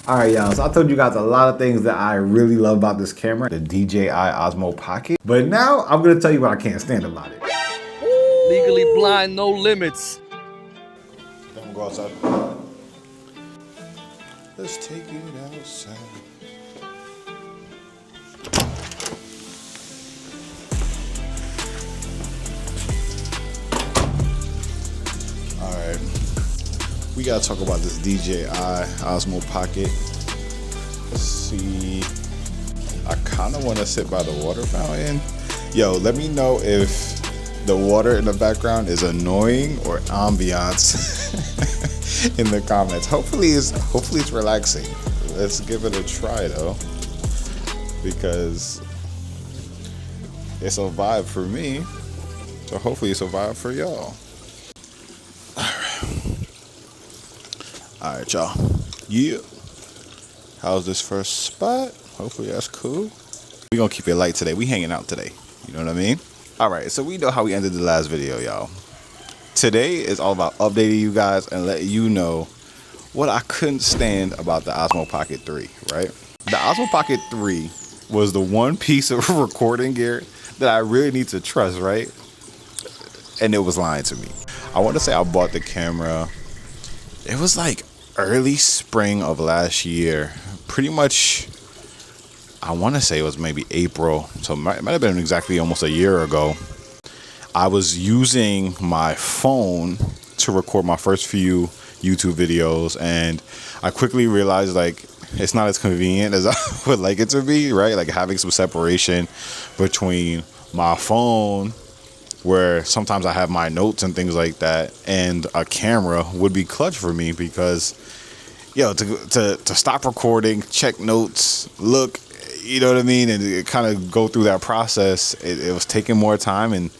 All right, y'all, so I told you guys a lot of things that I really love about this camera, the DJI Osmo Pocket. But now I'm gonna tell you what I can't stand about it. Legally blind, no limits. Don't go outside. Let's take it outside. Alright. We gotta talk about this DJI Osmo Pocket. Let's see. I kinda wanna sit by the water fountain. Yo, let me know if the water in the background is annoying or ambiance in the comments. Hopefully it's relaxing. Let's give it a try though, because it's a vibe for me. So hopefully it's a vibe for y'all. All right, y'all. Yeah. How's this first spot? Hopefully that's cool. We gonna keep it light today. We hanging out today. You know what I mean? All right, so we know how we ended the last video, y'all. Today is all about updating you guys and letting you know what I couldn't stand about the Osmo Pocket 3, right? The Osmo Pocket 3 was the one piece of recording gear that I really need to trust, right? And it was lying to me. I want to say I bought the camera. It was like early spring of last year. Pretty much, I want to say it was maybe April. So it might have been exactly almost a year ago. I was using my phone to record my first few YouTube videos, and I quickly realized like it's not as convenient as I would like it to be, right? Like having some separation between my phone, where sometimes I have my notes and things like that, and a camera would be clutch for me because, to stop recording, check notes, look, you know what I mean, and kind of go through that process, it was taking more time, and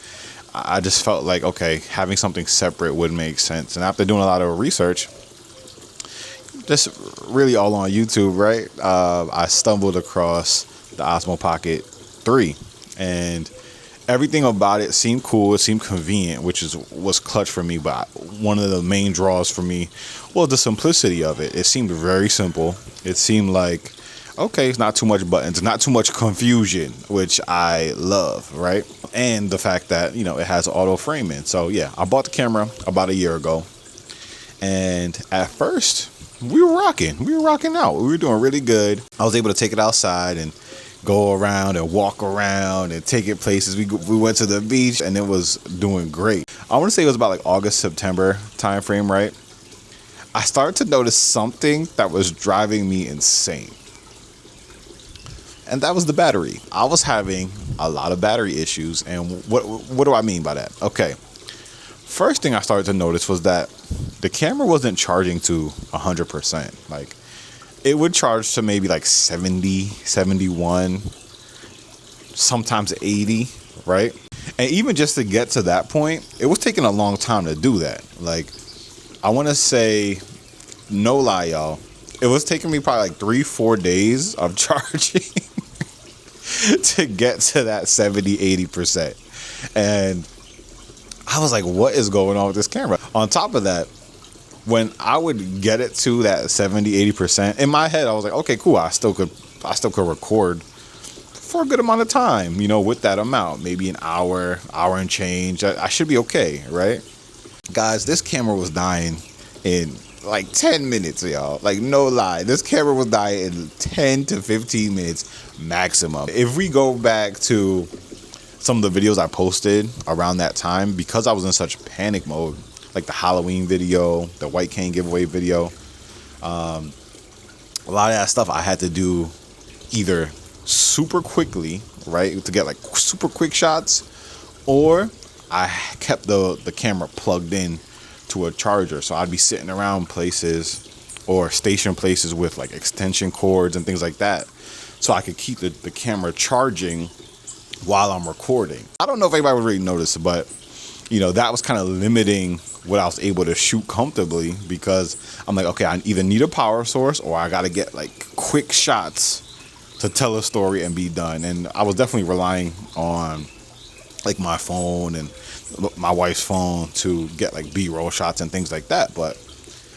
I just felt like, okay, having something separate would make sense. And after doing a lot of research, just really all on YouTube, right, I stumbled across the Osmo Pocket 3, and everything about it seemed cool. It seemed convenient, which was clutch for me. But one of the main draws for me was the simplicity of it. It seemed very simple. It seemed like, okay, it's not too much buttons, not too much confusion, which I love, right? And the fact that, it has auto framing. So yeah, I bought the camera about a year ago. And at first, we were rocking out. We were doing really good. I was able to take it outside and go around and walk around and take it places. We went to the beach and it was doing great. I want to say it was about like August, September time frame, right? I started to notice something that was driving me insane. And that was the battery. I was having a lot of battery issues. And what do I mean by that? Okay. First thing I started to notice was that the camera wasn't charging to 100%. Like, it would charge to maybe like 70, 71, sometimes 80, right? And even just to get to that point, it was taking a long time to do that. Like, I want to say, no lie, y'all, it was taking me probably like 3-4 days of charging to get to that 70, 80%. And I was like, what is going on with this camera? On top of that, when I would get it to that 70, 80%, in my head, I was like, okay, cool. I still could record for a good amount of time, with that amount, maybe an hour and change. I should be okay, right? Guys, this camera was dying in like 10 minutes, y'all. Like, no lie. This camera was dying in 10 to 15 minutes maximum. If we go back to some of the videos I posted around that time, because I was in such panic mode, like the Halloween video, the White Cane giveaway video, a lot of that stuff I had to do either super quickly, right, to get like super quick shots, or I kept the camera plugged in to a charger. So I'd be sitting around places or station places with like extension cords and things like that, so I could keep the camera charging while I'm recording. I don't know if anybody would really notice, but that was kind of limiting what I was able to shoot comfortably, because I'm like, okay, I either need a power source or I got to get like quick shots to tell a story and be done. And I was definitely relying on like my phone and my wife's phone to get like B-roll shots and things like that. But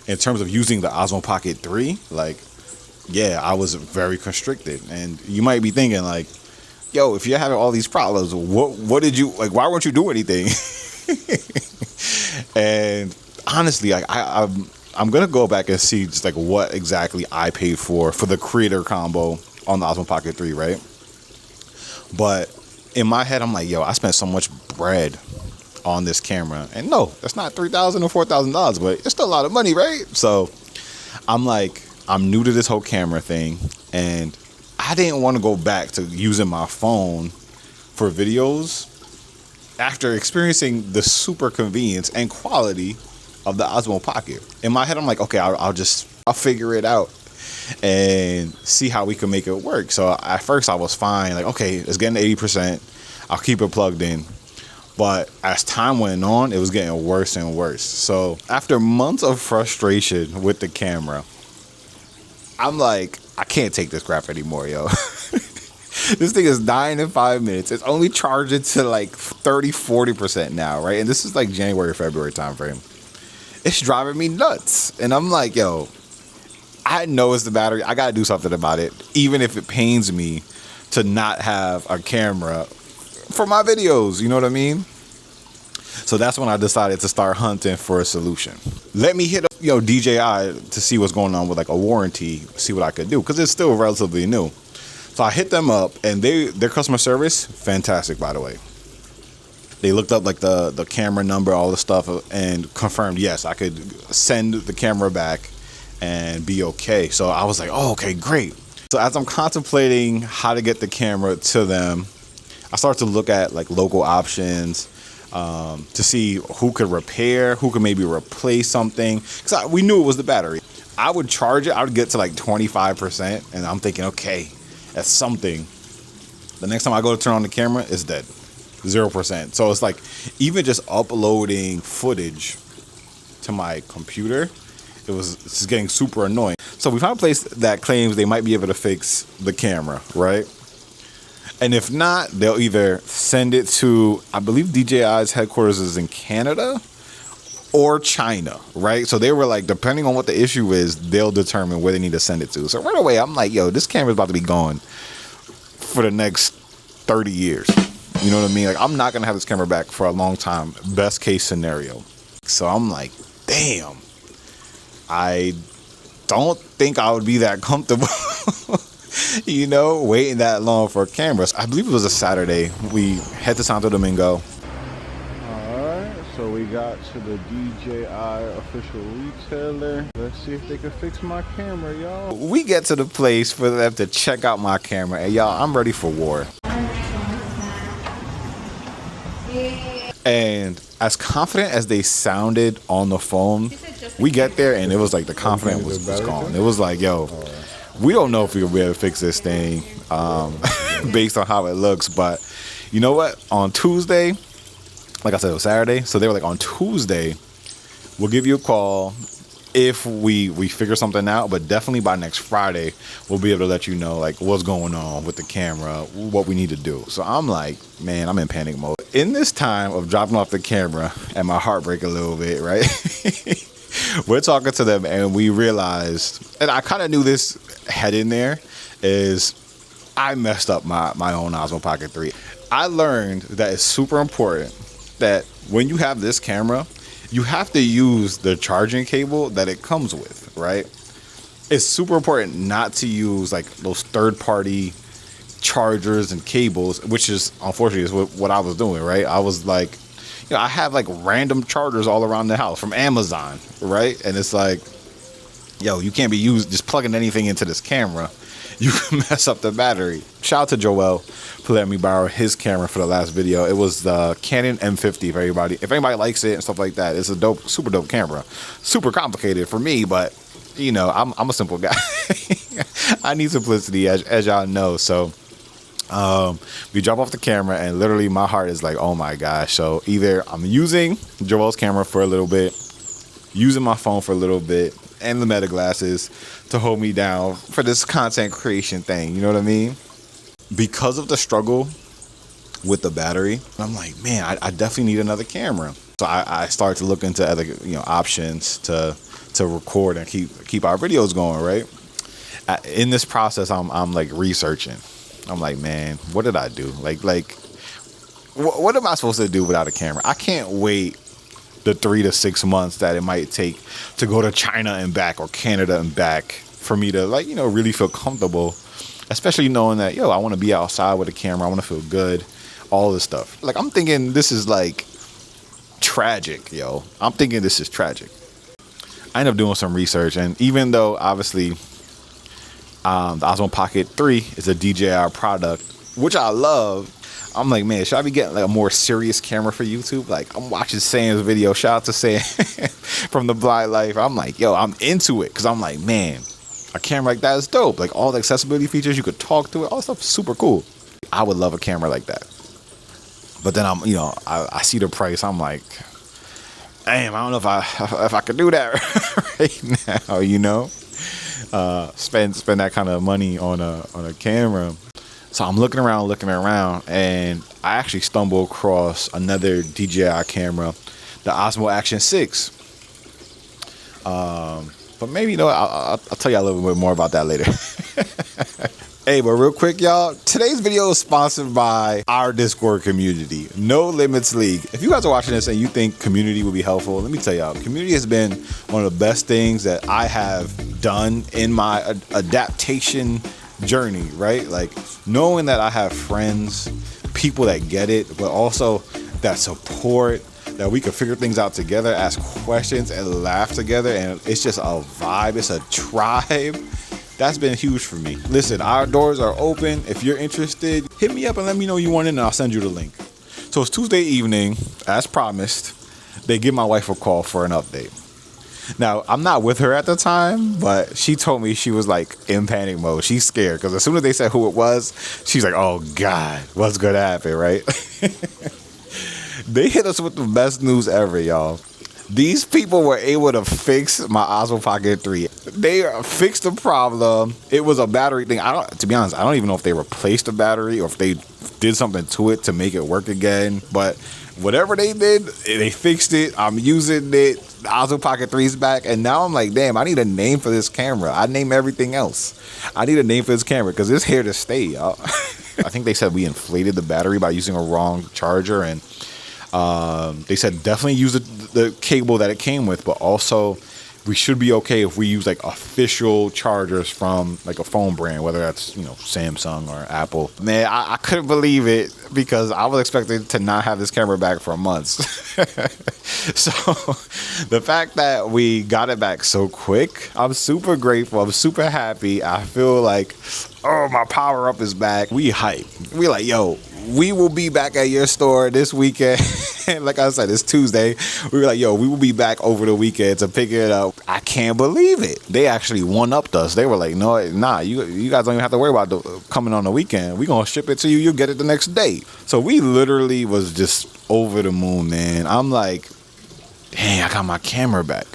in terms of using the Osmo Pocket 3, like, yeah, I was very constricted. And you might be thinking like, yo, if you're having all these problems, what did you, like, why weren't you doing anything? And honestly, like, I'm gonna go back and see just like what exactly I paid for the creator combo on the Osmo Pocket 3, right? But in my head, I'm like, yo, I spent so much bread on this camera, and no, that's not $3,000 or $4,000, but it's still a lot of money, right? So I'm like, I'm new to this whole camera thing, and I didn't want to go back to using my phone for videos after experiencing the super convenience and quality of the Osmo Pocket. In my head, I'm like, okay, I'll figure it out and see how we can make it work. So at first I was fine, like, okay, it's getting to 80%. I'll keep it plugged in. But as time went on, it was getting worse and worse. So after months of frustration with the camera, I'm like, I can't take this crap anymore, yo. This thing is dying in 5 minutes. It's only charging to like 30-40% now, right? And this is like January, February time frame. It's driving me nuts. And I'm like, yo, I know it's the battery. I gotta do something about it, even if it pains me to not have a camera for my videos, you know what I mean? So that's when I decided to start hunting for a solution. Let me hit up, DJI to see what's going on with like a warranty, see what I could do, because it's still relatively new. So I hit them up, and their customer service, fantastic, by the way. They looked up like the camera number, all the stuff, and confirmed, yes, I could send the camera back and be okay. So I was like, oh, okay, great. So as I'm contemplating how to get the camera to them, I started to look at like local options to see who could repair, who could maybe replace something. Because we knew it was the battery. I would charge it, I would get to like 25%, and I'm thinking, okay, that's something. The next time I go to turn on the camera, it's dead. 0%. So it's like, even just uploading footage to my computer, it's just getting super annoying. So we found a place that claims they might be able to fix the camera, right? And if not, they'll either send it to, I believe DJI's headquarters is in Canada or China, right? So they were like, depending on what the issue is, they'll determine where they need to send it to. So right away, I'm like, yo, this camera's about to be gone for the next 30 years. You know what I mean? Like, I'm not going to have this camera back for a long time. Best case scenario. So I'm like, damn, I don't think I would be that comfortable, waiting that long for cameras. I believe it was a Saturday. We head to Santo Domingo. Alright, so we got to the DJI official retailer. Let's see if they can fix my camera, y'all. We get to the place for them to check out my camera, and y'all, I'm ready for war. And as confident as they sounded on the phone, we get there and it was like the confidence was gone. It was like, yo, we don't know if we'll be able to fix this thing based on how it looks. But you know what? On Tuesday, like I said, it was Saturday. So they were like, on Tuesday, we'll give you a call if we figure something out. But definitely by next Friday, we'll be able to let you know like what's going on with the camera, what we need to do. So I'm like, man, I'm in panic mode. In this time of dropping off the camera and my heart break a little bit, right? We're talking to them and we realized, and I kind of knew this head in there, is I messed up my own Osmo Pocket 3. I learned that it's super important that when you have this camera, you have to use the charging cable that it comes with, right? It's super important not to use like those third-party chargers and cables, which is unfortunately is what I was doing, right? I was like, I have like random chargers all around the house from Amazon, right? And it's like, yo, you can't be just plugging anything into this camera. You can mess up the battery. Shout out to Joel for letting me borrow his camera for the last video. It was the Canon M50 for everybody. If anybody likes it and stuff like that, it's a super dope camera. Super complicated for me, but I'm a simple guy. I need simplicity, as y'all know. So we drop off the camera and literally my heart is like, oh my gosh. So either I'm using Joel's camera for a little bit, using my phone for a little bit, and the meta glasses to hold me down for this content creation thing. You know what I mean? Because of the struggle with the battery, I'm like, man, I definitely need another camera. So I started to look into other options to record and keep our videos going, right? in this process, I'm like researching. I'm like, man, what did I do? What am I supposed to do without a camera? I can't wait the 3 to 6 months that it might take to go to China and back or Canada and back for me to really feel comfortable, especially knowing that, I want to be outside with a camera. I want to feel good, all this stuff. Like, I'm thinking this is like tragic, yo. I'm thinking this is tragic. I ended up doing some research, and even though obviously the Osmo Pocket 3 is a DJI product, which I love, I'm like, man, should I be getting like a more serious camera for YouTube? Like, I'm watching Sam's video. Shout out to Sam from The Blind Life. I'm like, yo, I'm into it because I'm like, man, a camera like that is dope. Like, all the accessibility features, you could talk to it, all that stuff is super cool. I would love a camera like that. But then I see the price. I'm like, damn, I don't know if I could do that right now. Spend that kind of money on a camera. So I'm looking around, and I actually stumble across another DJI camera, the Osmo Action 6. But maybe, I'll tell you a little bit more about that later. Hey, but real quick, y'all, today's video is sponsored by our Discord community, No Limits League. If you guys are watching this and you think community would be helpful, let me tell y'all, community has been one of the best things that I have done in my adaptation journey, right? Like, knowing that I have friends, people that get it, but also that support, that we can figure things out together, ask questions and laugh together, and it's just a vibe, it's a tribe. That's been huge for me. Listen, our doors are open. If you're interested, hit me up and let me know you want in, and I'll send you the link. So it's Tuesday evening, as promised. They give my wife a call for an update. Now, I'm not with her at the time, but she told me she was like in panic mode. She's scared because as soon as they said who it was, she's like, oh God, what's going to happen, right? They hit us with the best news ever, y'all. These people were able to fix my Osmo Pocket 3. They fixed the problem. It was a battery thing. To be honest, I don't even know if they replaced the battery or if they did something to it to make it work again. But whatever they did, they fixed it. I'm using it. The Osmo Pocket 3 is back. And now I'm like, damn, I need a name for this camera. I name everything else. I need a name for this camera because it's here to stay, y'all. I think they said we inflated the battery by using a wrong charger, and they said definitely use the cable that it came with, but also we should be okay if we use like official chargers from like a phone brand, whether that's Samsung or Apple. Man, I couldn't believe it because I was expecting to not have this camera back for months. So the fact that we got it back so quick, I'm super grateful. I'm super happy. I feel like, oh, my power up is back. We hype. We like, yo, we will be back at your store this weekend. Like I said, it's Tuesday. We were like, yo, we will be back over the weekend to pick it up. I can't believe it. They actually one-upped us. They were like, no, nah, you guys don't even have to worry about coming on the weekend. We're going to ship it to you. You'll get it the next day. So we literally was just over the moon, man. I'm like, dang, I got my camera back.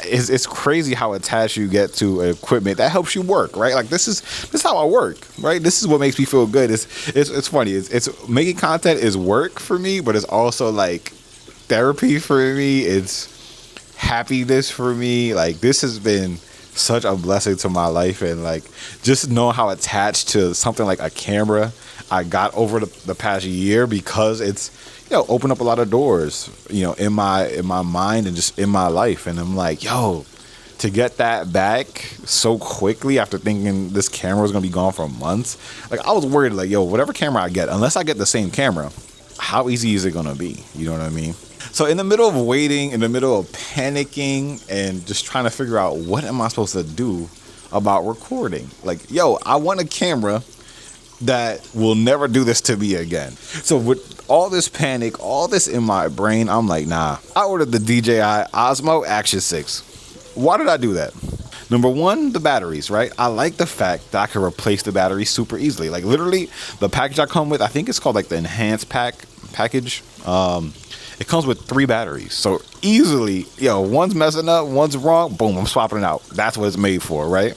It's crazy how attached you get to equipment that helps you work, right? Like this is how I work, right? This is what makes me feel good. It's funny. It's making content is work for me, but it's also like therapy for me. It's happiness for me. Like this has been such a blessing to my life, and like just knowing how attached to something like a camera I got over the past year because it's open up a lot of doors, in my mind and just in my life. And I'm like, yo, to get that back so quickly after thinking this camera was gonna be gone for months, like I was worried, like, yo, whatever camera I get, unless I get the same camera, how easy is it gonna be? You know what I mean? So in the middle of waiting, in the middle of panicking and just trying to figure out what am I supposed to do about recording, like, yo, I want a camera that will never do this to me again. So with all this panic, all this in my brain, I'm like, nah. I ordered the DJI Osmo Action 6. Why did I do that? Number one, the batteries, right? I like the fact that I can replace the batteries super easily. Like literally, the package I come with, I think it's called like the enhanced package. It comes with 3 batteries. So easily, one's messing up, one's wrong, boom, I'm swapping it out. That's what it's made for, right?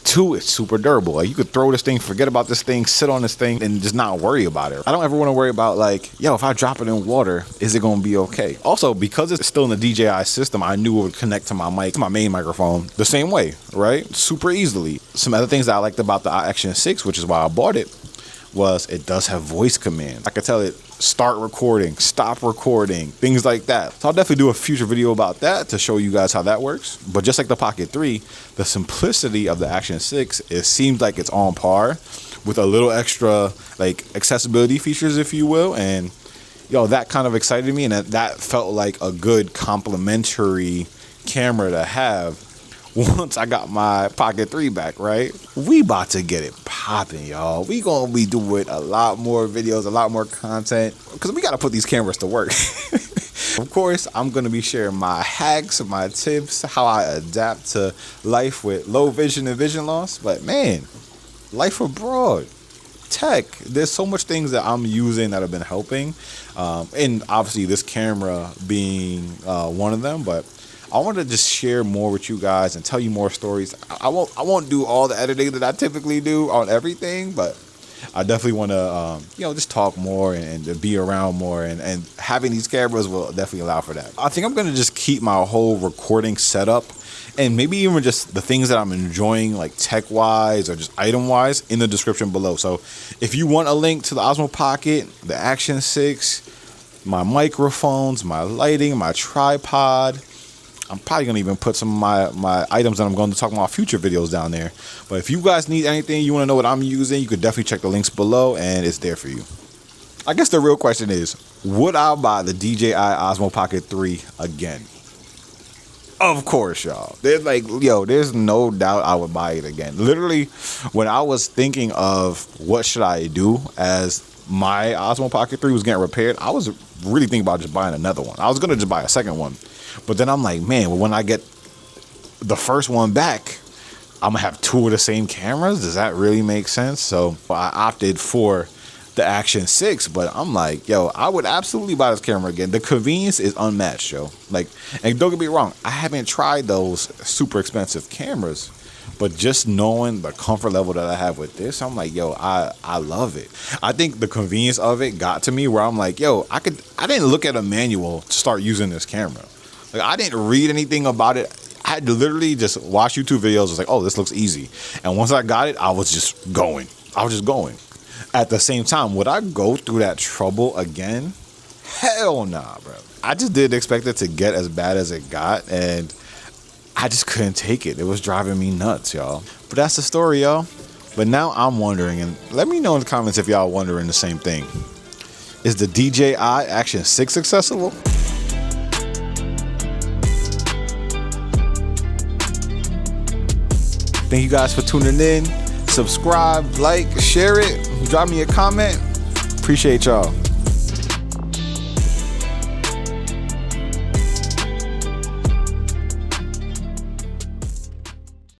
Two, it's super durable. Like, you could throw this thing, forget about this thing, sit on this thing, and just not worry about it. I don't ever want to worry about, like, yo, if I drop it in water, is it going to be okay? Also, because it's still in the DJI system, I knew it would connect to my mic, my main microphone, the same way, right? Super easily. Some other things that I liked about the Action 6, which is why I bought it, was it does have voice commands. I could tell it start recording, stop recording, things like that. So I'll definitely do a future video about that to show you guys how that works. But just like the Pocket 3, the simplicity of the Action 6, it seems like it's on par with a little extra like accessibility features, if you will. And yo, that kind of excited me, and that felt like a good complementary camera to have once I got my Pocket 3 back, right? We about to get it popping, y'all. We gonna be doing a lot more videos, a lot more content, because we gotta put these cameras to work. Of course, I'm gonna be sharing my hacks, my tips, how I adapt to life with low vision and vision loss. But man, life abroad, tech, there's so much things that I'm using that have been helping. And obviously this camera being one of them, but I want to just share more with you guys and tell you more stories. I won't do all the editing that I typically do on everything, but I definitely want to, just talk more and be around more. And having these cameras will definitely allow for that. I think I'm going to just keep my whole recording setup and maybe even just the things that I'm enjoying, like tech-wise or just item-wise, in the description below. So if you want a link to the Osmo Pocket, the Action 6, my microphones, my lighting, my tripod, I'm probably going to even put some of my items that I'm going to talk about future videos down there. But if you guys need anything, you want to know what I'm using, you could definitely check the links below and it's there for you. I guess the real question is, would I buy the DJI Osmo Pocket 3 again? Of course, y'all. There's no doubt I would buy it again. Literally, when I was thinking of what should I do as my Osmo Pocket 3 was getting repaired, I was really thinking about just buying another one. I was going to just buy a second one. But then I'm like, man, when I get the first one back, I'm going to have two of the same cameras. Does that really make sense? So I opted for the Action 6, but I'm like, yo, I would absolutely buy this camera again. The convenience is unmatched, yo. Like, and don't get me wrong, I haven't tried those super expensive cameras, but just knowing the comfort level that I have with this, I'm like, yo, I love it. I think the convenience of it got to me where I'm like, yo, I didn't look at a manual to start using this camera. Like, I didn't read anything about it. I had to literally just watch YouTube videos. I was like, oh, this looks easy. And once I got it, I was just going. At the same time, would I go through that trouble again? Hell nah, bro. I just didn't expect it to get as bad as it got, and I just couldn't take it. It was driving me nuts, y'all. But that's the story, y'all. But now I'm wondering, and let me know in the comments if y'all wondering the same thing. Is the DJI Action 6 accessible? Thank you guys for tuning in. Subscribe, like, share it, drop me a comment. Appreciate y'all.